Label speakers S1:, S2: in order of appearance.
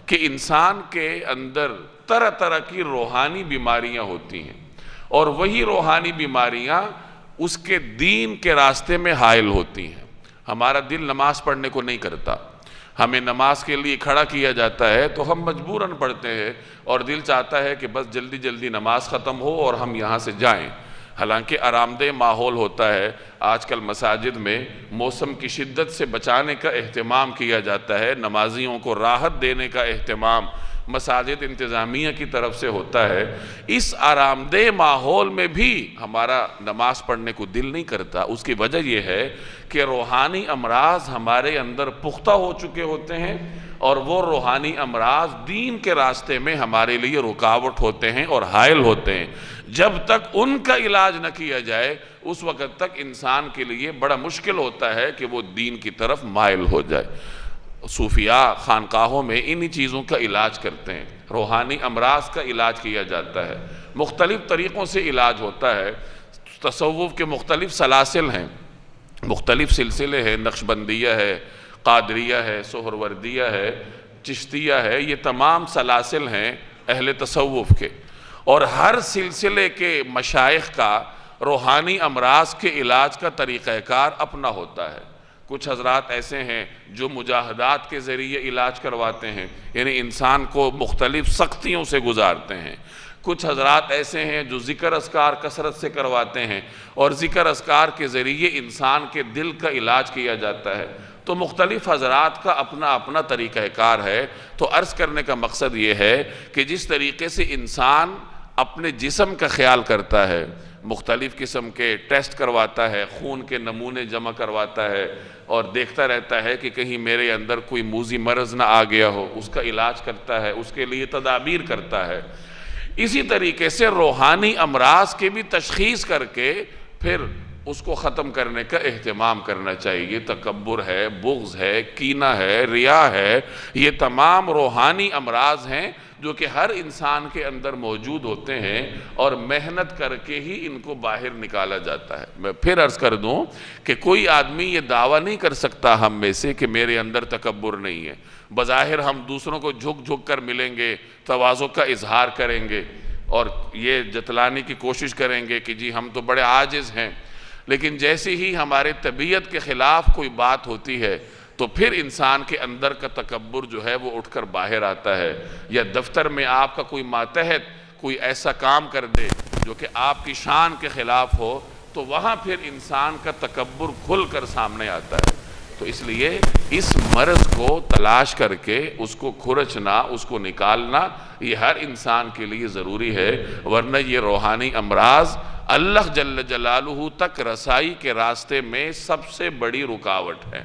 S1: کہ انسان کے اندر طرح طرح کی روحانی بیماریاں ہوتی ہیں، اور وہی روحانی بیماریاں اس کے دین کے راستے میں حائل ہوتی ہیں۔ ہمارا دل نماز پڑھنے کو نہیں کرتا، ہمیں نماز کے لیے کھڑا کیا جاتا ہے تو ہم مجبوراً پڑھتے ہیں، اور دل چاہتا ہے کہ بس جلدی جلدی نماز ختم ہو اور ہم یہاں سے جائیں۔ حالانکہ آرام دہ ماحول ہوتا ہے۔ آج کل مساجد میں موسم کی شدت سے بچانے کا اہتمام کیا جاتا ہے، نمازیوں کو راحت دینے کا اہتمام مساجد انتظامیہ کی طرف سے ہوتا ہے۔ اس آرام دہ ماحول میں بھی ہمارا نماز پڑھنے کو دل نہیں کرتا۔ اس کی وجہ یہ ہے کہ روحانی امراض ہمارے اندر پختہ ہو چکے ہوتے ہیں، اور وہ روحانی امراض دین کے راستے میں ہمارے لیے رکاوٹ ہوتے ہیں اور حائل ہوتے ہیں۔ جب تک ان کا علاج نہ کیا جائے اس وقت تک انسان کے لیے بڑا مشکل ہوتا ہے کہ وہ دین کی طرف مائل ہو جائے۔ صوفیاء خانقاہوں میں انہی چیزوں کا علاج کرتے ہیں، روحانی امراض کا علاج کیا جاتا ہے، مختلف طریقوں سے علاج ہوتا ہے۔ تصوف کے مختلف سلاسل ہیں، مختلف سلسلے ہیں، نقشبندیہ ہے، قادریہ ہے، سہروردیہ ہے، چشتیہ ہے، یہ تمام سلاسل ہیں اہل تصوف کے، اور ہر سلسلے کے مشائخ کا روحانی امراض کے علاج کا طریقہ کار اپنا ہوتا ہے۔ کچھ حضرات ایسے ہیں جو مجاہدات کے ذریعے علاج کرواتے ہیں، یعنی انسان کو مختلف سختیوں سے گزارتے ہیں۔ کچھ حضرات ایسے ہیں جو ذکر اذکار کثرت سے کرواتے ہیں، اور ذکر اذکار کے ذریعے انسان کے دل کا علاج کیا جاتا ہے۔ تو مختلف حضرات کا اپنا اپنا طریقہ کار ہے۔ تو عرض کرنے کا مقصد یہ ہے کہ جس طریقے سے انسان اپنے جسم کا خیال کرتا ہے، مختلف قسم کے ٹیسٹ کرواتا ہے، خون کے نمونے جمع کرواتا ہے، اور دیکھتا رہتا ہے کہ کہیں میرے اندر کوئی موذی مرض نہ آ گیا ہو، اس کا علاج کرتا ہے، اس کے لیے تدابیر کرتا ہے، اسی طریقے سے روحانی امراض کی بھی تشخیص کر کے پھر اس کو ختم کرنے کا اہتمام کرنا چاہیے۔ تکبر ہے، بغض ہے، کینہ ہے، ریا ہے، یہ تمام روحانی امراض ہیں جو کہ ہر انسان کے اندر موجود ہوتے ہیں، اور محنت کر کے ہی ان کو باہر نکالا جاتا ہے۔ میں پھر عرض کر دوں کہ کوئی آدمی یہ دعویٰ نہیں کر سکتا ہم میں سے کہ میرے اندر تکبر نہیں ہے۔ بظاہر ہم دوسروں کو جھک جھک کر ملیں گے، تواضع کا اظہار کریں گے، اور یہ جتلانے کی کوشش کریں گے کہ جی ہم تو بڑے عاجز ہیں، لیکن جیسے ہی ہمارے طبیعت کے خلاف کوئی بات ہوتی ہے تو پھر انسان کے اندر کا تکبر جو ہے وہ اٹھ کر باہر آتا ہے۔ یا دفتر میں آپ کا کوئی ماتحت کوئی ایسا کام کر دے جو کہ آپ کی شان کے خلاف ہو، تو وہاں پھر انسان کا تکبر کھل کر سامنے آتا ہے۔ تو اس لیے اس مرض کو تلاش کر کے اس کو کھرچنا، اس کو نکالنا، یہ ہر انسان کے لیے ضروری ہے، ورنہ یہ روحانی امراض اللہ جل جلالہ تک رسائی کے راستے میں سب سے بڑی رکاوٹ ہے۔